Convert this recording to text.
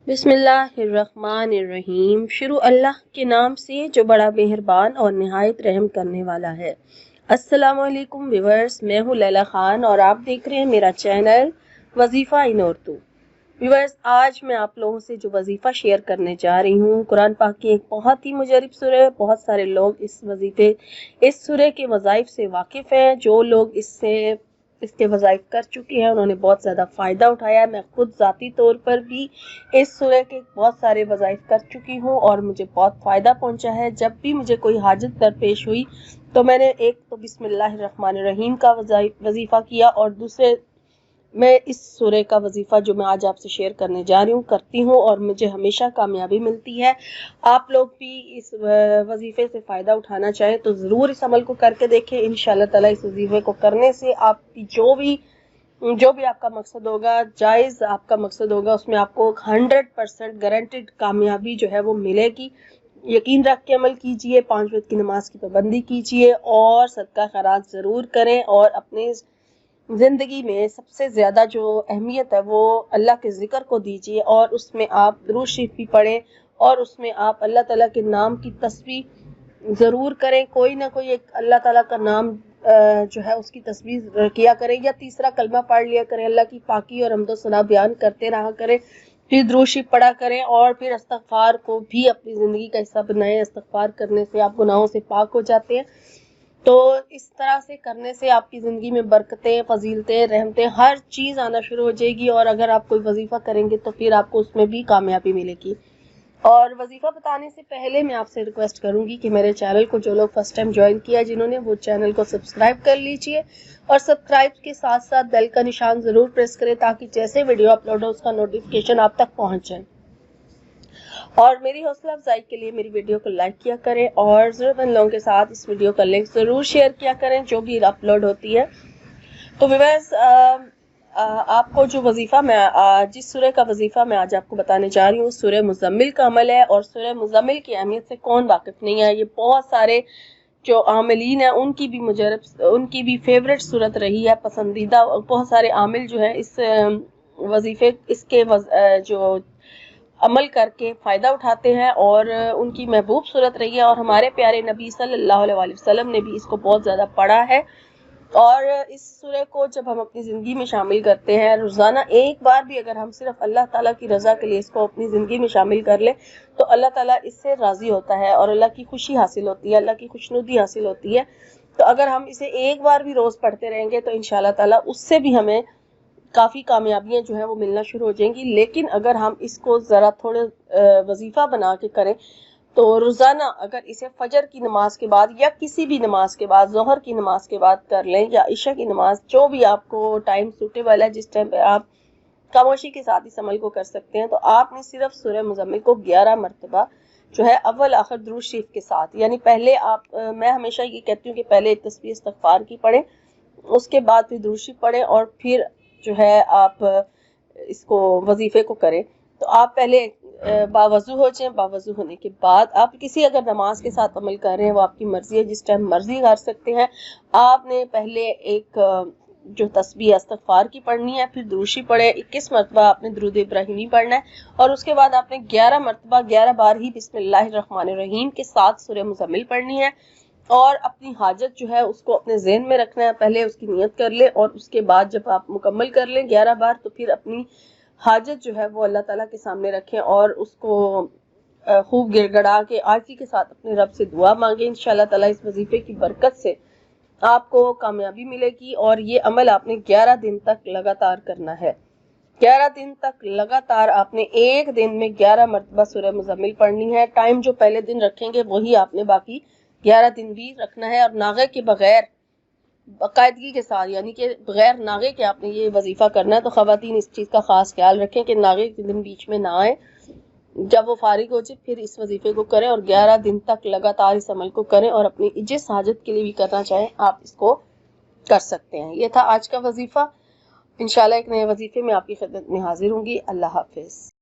बिस्मिल्लाहिर्रहमानिर्रहीम। शुरू अल्लाह के नाम से जो बड़ा मेहरबान और निहायत रहम करने वाला है। अस्सलामु अलैकुम व्यूअर्स, मैं हूँ लैला खान और आप देख रहे हैं मेरा चैनल वजीफ़ा इन उर्दू। व्यूअर्स, आज मैं आप लोगों से जो वजीफ़ा शेयर करने जा रही हूँ, कुरान पाक की एक बहुत ही मुजरिब सूरह है। बहुत सारे लोग इस सूरह के वज़ाइफ से वाकिफ़ हैं। जो लोग इसके वज़ाइफ कर चुके हैं उन्होंने बहुत ज़्यादा फ़ायदा उठाया है। मैं खुद ज़ाती तौर पर भी इस सूरह के बहुत सारे वज़ाइफ कर चुकी हूँ और मुझे बहुत फ़ायदा पहुँचा है। जब भी मुझे कोई हाजत दरपेश हुई तो मैंने एक तो बिस्मिल्लाहिर्रहमानिर्रहीम का वजीफ़ा किया और दूसरे मैं इस सूरह का वजीफ़ा जो मैं आज आपसे शेयर करने जा रही हूँ करती हूँ और मुझे हमेशा कामयाबी मिलती है। आप लोग भी इस वजीफ़े से फ़ायदा उठाना चाहें तो ज़रूर इस अमल को करके देखें। इंशाअल्लाह ताला इस वजीफ़े को करने से आपकी जो भी आपका मकसद होगा, जायज़ आपका मकसद होगा, उसमें आपको 100% गारंटेड कामयाबी जो है वो मिलेगी। यकीन रख के अमल कीजिए, 5 वक्त की नमाज की पाबंदी कीजिए और सदका खैरात ज़रूर करें और अपने ज़िंदगी में सबसे ज़्यादा जो अहमियत है वो अल्लाह के ज़िक्र को दीजिए और उसमें आप दुरूद शरीफ भी पढ़ें और उसमें आप अल्लाह ताला के नाम की तस्बीह ज़रूर करें। कोई ना कोई एक अल्लाह ताला का नाम जो है उसकी तस्बीह किया करें या तीसरा कलमा पढ़ लिया करें। अल्लाह की पाकी और हम्दो सना बयान करते रहा करें, फिर दुरूद शरीफ पढ़ा करें और फिर इस्तग़फ़ार को भी अपनी ज़िंदगी का हिस्सा बनाएं। इस्तग़फ़ार करने से आप गुनाहों से पाक हो जाते हैं। तो इस तरह से करने से आपकी ज़िंदगी में बरकतें, फजीलतें, रहमतें, हर चीज़ आना शुरू हो जाएगी और अगर आप कोई वजीफ़ा करेंगे तो फिर आपको उसमें भी कामयाबी मिलेगी। और वजीफ़ा बताने से पहले मैं आपसे रिक्वेस्ट करूंगी कि मेरे चैनल को जो लोग फर्स्ट टाइम ज्वाइन किया जिन्होंने, वो चैनल को सब्सक्राइब कर लीजिए और सब्सक्राइब के साथ साथ बेल का निशान ज़रूर प्रेस करें ताकि जैसे वीडियो अपलोड हो उसका नोटिफिकेशन आप तक पहुँच जाए। और मेरी हौसला अफजाई के लिए मेरी वीडियो को लाइक किया करें और ज़रूरतमंद लोगों के साथ इस वीडियो का लिंक ज़रूर शेयर किया करें जो भी अपलोड होती है। तो व्यूअर्स, आपको जो वजीफ़ा मैं जिस सूरह का वजीफ़ा मैं आज आपको बताने जा रही हूँ सूरह मुज़म्मिल का अमल है। और सूरह मुज़म्मिल की अहमियत से कौन वाकिफ़ नहीं है। ये बहुत सारे जो आमिलीन हैं उनकी भी फेवरेट सूरत रही है, पसंदीदा। बहुत सारे आमिल जो है इस वजीफ़े जो अमल करके फ़ायदा उठाते हैं और उनकी महबूब सूरत रही है। और हमारे प्यारे नबी सल्लल्लाहु अलैहि वसल्लम ने भी इसको बहुत ज़्यादा पढ़ा है। और इस सूरह को जब हम अपनी ज़िंदगी में शामिल करते हैं, रोज़ाना एक बार भी अगर हम सिर्फ अल्लाह ताला की रज़ा के लिए इसको अपनी ज़िंदगी में शामिल कर लें तो अल्लाह ताला इससे राज़ी होता है और अल्लाह की खुशी हासिल होती है, अल्लाह की खुशनुदी हासिल होती है। तो अगर हम इसे एक बार भी रोज़ पढ़ते रहेंगे तो इंशाअल्लाह ताला उससे भी हमें काफ़ी कामयाबियाँ जो है वो मिलना शुरू हो जाएंगी। लेकिन अगर हम इसको ज़रा थोड़े वजीफ़ा बना के करें तो रोज़ाना अगर इसे फजर की नमाज के बाद या किसी भी नमाज के बाद, ज़ोहर की नमाज के बाद कर लें या इशा की नमाज, जो भी आपको टाइम सूटेबल है, जिस टाइम पर आप खामोशी के साथ इस अमल को कर सकते हैं, तो आपने सिर्फ सूरह मुज़म्मिल को 11 मरतबा जो है अव्वल आखिर दुरूद शरीफ के साथ, यानी पहले मैं हमेशा ये कहती हूँ कि पहले एक तस्बीह इस्तग़फ़ार की पढ़ें, उसके बाद फिर दुरूद शरीफ पढ़ें और फिर जो है आप इसको वजीफ़े को करें। तो आप पहले बावज़ू हो जाएं। बावज़ू होने के बाद आप किसी अगर नमाज के साथ अमल कर रहे हैं, वो आपकी मर्ज़ी है, जिस टाइम मर्ज़ी कर सकते हैं। आपने पहले एक जो तस्बीह इस्तग़फ़ार की पढ़नी है, फिर दुरूद शरीफ पढ़े, 21 मरतबा आपने दुरूद इब्राहिमी पढ़ना है और उसके बाद आपने 11 मरतबा 11 बार ही बिस्मिल्लाहिर्रहमानिर्रहीम के साथ सूरह मुज़म्मिल पढ़नी है और अपनी हाजत जो है उसको अपने ज़हन में रखना है। पहले उसकी नियत कर ले और उसके बाद जब आप मुकम्मल कर लें 11 बार तो फिर अपनी हाजत जो है वो अल्लाह ताला के सामने रखें और उसको खूब गिड़गड़ा के आर्जी के साथ अपने रब से दुआ मांगे। इंशाअल्लाह ताला इस वजीफे की बरकत से आपको कामयाबी मिलेगी। और ये अमल आपने 11 दिन तक लगातार करना है। 11 दिन तक लगातार आपने एक दिन में 11 मरतबा सूरह मुज़म्मिल पढ़नी है। टाइम जो पहले दिन रखेंगे वही आपने बाकी 11 दिन भी रखना है और नागे के बगैर, बाकायदगी के साथ, यानी कि बगैर नागे के आपने ये वजीफ़ा करना है। तो ख़वातीन इस चीज़ का ख़ास ख्याल रखें कि नागे के दिन बीच में ना आए। जब वो फारिग हो जाए फिर इस वजीफ़े को करें और 11 दिन तक लगातार इस अमल को करें और अपनी जिस हाजत के लिए भी करना चाहें आप इसको कर सकते हैं। ये था आज का वजीफ़ा। इंशाल्लाह एक नए वजीफ़े में आपकी खिदमत में हाजिर होंगी। अल्लाह हाफिज़।